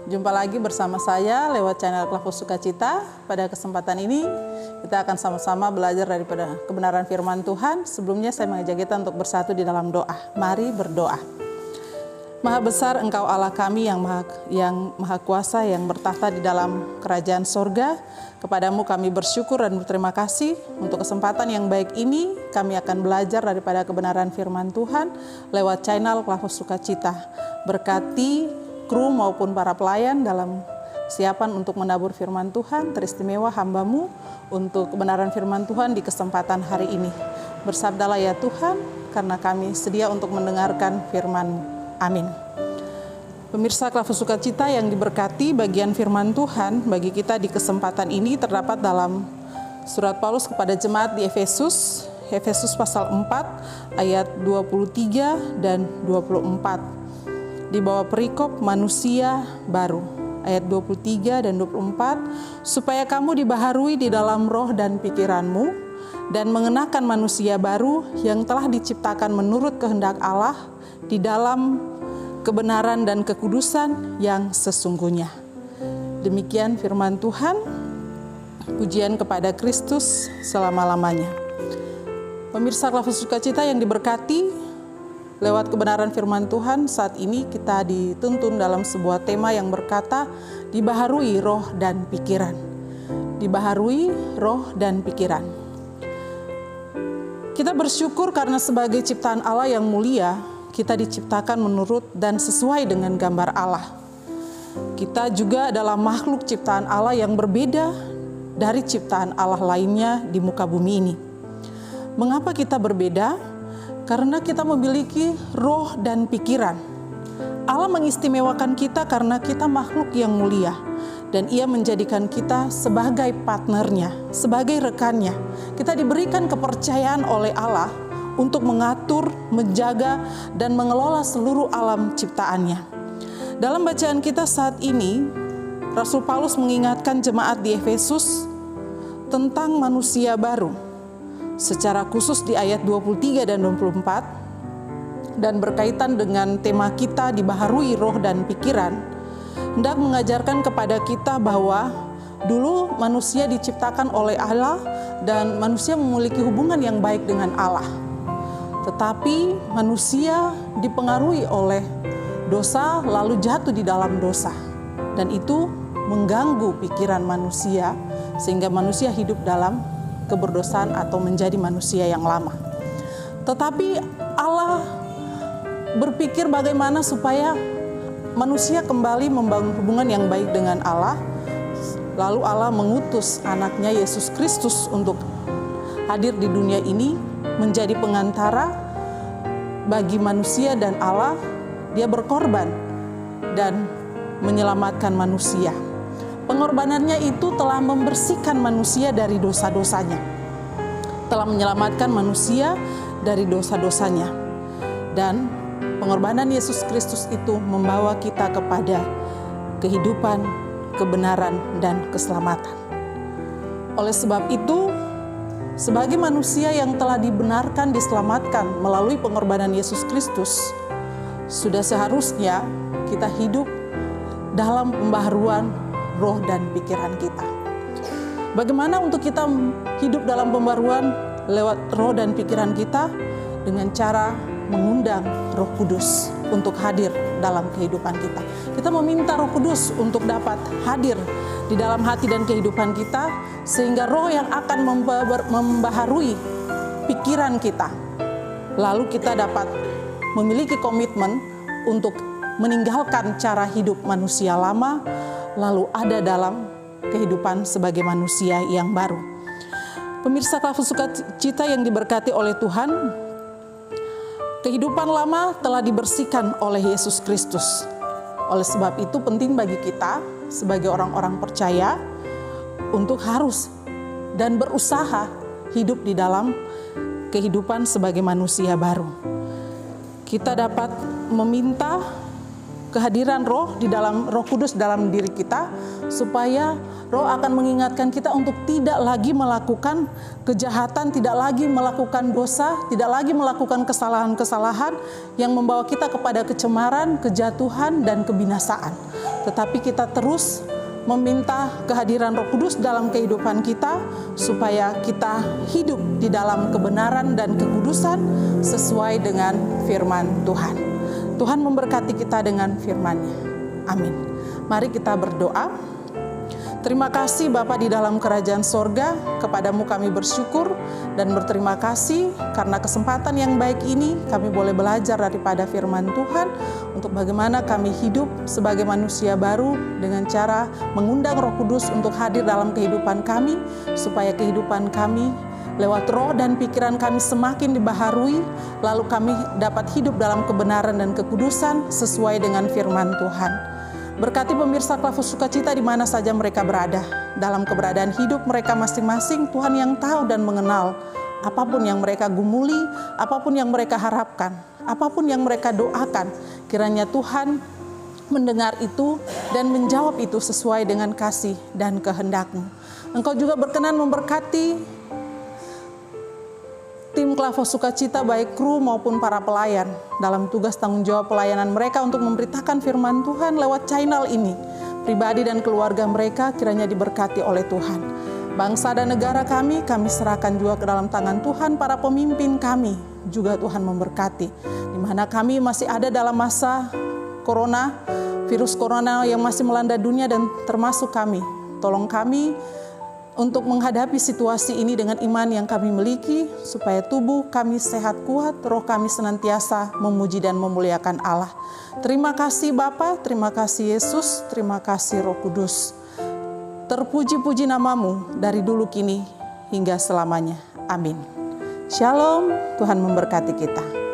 Jumpa lagi bersama saya lewat channel Klavus Sukacita. Pada kesempatan ini kita akan sama-sama belajar daripada kebenaran firman Tuhan. Sebelumnya saya mengajak kita untuk bersatu di dalam doa. Mari berdoa. Maha besar Engkau Allah kami yang maha kuasa, yang bertahta di dalam kerajaan sorga. Kepadamu kami bersyukur dan berterima kasih untuk kesempatan yang baik ini. Kami akan belajar daripada kebenaran firman Tuhan lewat channel Klavus Sukacita. Berkati kru maupun para pelayan dalam siapan untuk menabur firman Tuhan, teristimewa hamba-Mu untuk kebenaran firman Tuhan di kesempatan hari ini. Bersabdalah ya Tuhan, karena kami sedia untuk mendengarkan firman-Mu. Amin. Pemirsa Klavus Sukacita yang diberkati, bagian firman Tuhan bagi kita di kesempatan ini terdapat dalam surat Paulus kepada jemaat di Efesus, Efesus pasal 4 ayat 23 dan 24. Di bawah perikop manusia baru, ayat 23 dan 24, supaya kamu dibaharui di dalam roh dan pikiranmu, dan mengenakan manusia baru yang telah diciptakan menurut kehendak Allah di dalam kebenaran dan kekudusan yang sesungguhnya. Demikian firman Tuhan, pujian kepada Kristus selama-lamanya. Pemirsa Klavus Sukacita yang diberkati, lewat kebenaran firman Tuhan, saat ini kita dituntun dalam sebuah tema yang berkata, dibaharui roh dan pikiran. Dibaharui roh dan pikiran. Kita bersyukur karena sebagai ciptaan Allah yang mulia, kita diciptakan menurut dan sesuai dengan gambar Allah. Kita juga adalah makhluk ciptaan Allah yang berbeda dari ciptaan Allah lainnya di muka bumi ini. Mengapa kita berbeda? Karena kita memiliki roh dan pikiran. Allah mengistimewakan kita karena kita makhluk yang mulia. Dan Ia menjadikan kita sebagai partnernya, sebagai rekannya. Kita diberikan kepercayaan oleh Allah untuk mengatur, menjaga, dan mengelola seluruh alam ciptaannya. Dalam bacaan kita saat ini, Rasul Paulus mengingatkan jemaat di Efesus tentang manusia baru. Secara khusus di ayat 23 dan 24, dan berkaitan dengan tema kita dibaharui roh dan pikiran, hendak mengajarkan kepada kita bahwa dulu manusia diciptakan oleh Allah dan manusia memiliki hubungan yang baik dengan Allah. Tetapi manusia dipengaruhi oleh dosa lalu jatuh di dalam dosa. Dan itu mengganggu pikiran manusia sehingga manusia hidup dalam keberdosaan atau menjadi manusia yang lama. Tetapi Allah berpikir bagaimana supaya manusia kembali membangun hubungan yang baik dengan Allah. Lalu Allah mengutus anaknya Yesus Kristus untuk hadir di dunia ini menjadi pengantara bagi manusia dan Allah. Dia berkorban dan menyelamatkan manusia. Pengorbanannya itu telah membersihkan manusia dari dosa-dosanya. Telah menyelamatkan manusia dari dosa-dosanya. Dan pengorbanan Yesus Kristus itu membawa kita kepada kehidupan, kebenaran, dan keselamatan. Oleh sebab itu, sebagai manusia yang telah dibenarkan, diselamatkan melalui pengorbanan Yesus Kristus, sudah seharusnya kita hidup dalam pembaharuan roh dan pikiran kita. Bagaimana untuk kita hidup dalam pembaruan lewat roh dan pikiran kita? Dengan cara mengundang Roh Kudus untuk hadir dalam kehidupan kita. Kita meminta Roh Kudus untuk dapat hadir di dalam hati dan kehidupan kita, sehingga roh yang akan membaharui pikiran kita. Lalu kita dapat memiliki komitmen untuk meninggalkan cara hidup manusia lama, lalu ada dalam kehidupan sebagai manusia yang baru. Pemirsa Klavus Sukacita yang diberkati oleh Tuhan, kehidupan lama telah dibersihkan oleh Yesus Kristus. Oleh sebab itu penting bagi kita sebagai orang-orang percaya untuk harus dan berusaha hidup di dalam kehidupan sebagai manusia baru. Kita dapat meminta kehadiran Roh di dalam Roh Kudus dalam diri kita, supaya Roh akan mengingatkan kita untuk tidak lagi melakukan kejahatan, tidak lagi melakukan dosa, tidak lagi melakukan kesalahan-kesalahan yang membawa kita kepada kecemaran, kejatuhan, dan kebinasaan. Tetapi kita terus meminta kehadiran Roh Kudus dalam kehidupan kita, supaya kita hidup di dalam kebenaran dan kekudusan sesuai dengan firman Tuhan. Tuhan memberkati kita dengan firman-Nya. Amin. Mari kita berdoa. Terima kasih Bapa di dalam kerajaan sorga, kepadamu kami bersyukur dan berterima kasih karena kesempatan yang baik ini kami boleh belajar daripada firman Tuhan untuk bagaimana kami hidup sebagai manusia baru dengan cara mengundang Roh Kudus untuk hadir dalam kehidupan kami, supaya kehidupan kami lewat roh dan pikiran kami semakin dibaharui, lalu kami dapat hidup dalam kebenaran dan kekudusan sesuai dengan firman Tuhan. Berkati pemirsa Klavus Sukacita di mana saja mereka berada. Dalam keberadaan hidup mereka masing-masing, Tuhan yang tahu dan mengenal. Apapun yang mereka gumuli, apapun yang mereka harapkan, apapun yang mereka doakan, kiranya Tuhan mendengar itu dan menjawab itu sesuai dengan kasih dan kehendak-Mu. Engkau juga berkenan memberkati tim Klavus Sukacita, baik kru maupun para pelayan, dalam tugas tanggung jawab pelayanan mereka untuk memberitakan firman Tuhan lewat channel ini. Pribadi dan keluarga mereka kiranya diberkati oleh Tuhan. Bangsa dan negara kami serahkan juga ke dalam tangan Tuhan. Para pemimpin kami juga Tuhan memberkati. Di mana kami masih ada dalam masa corona, virus corona yang masih melanda dunia dan termasuk kami. Tolong kami untuk menghadapi situasi ini dengan iman yang kami miliki, supaya tubuh kami sehat kuat, roh kami senantiasa memuji dan memuliakan Allah. Terima kasih Bapa, terima kasih Yesus, terima kasih Roh Kudus. Terpuji-puji nama-Mu dari dulu kini hingga selamanya. Amin. Shalom, Tuhan memberkati kita.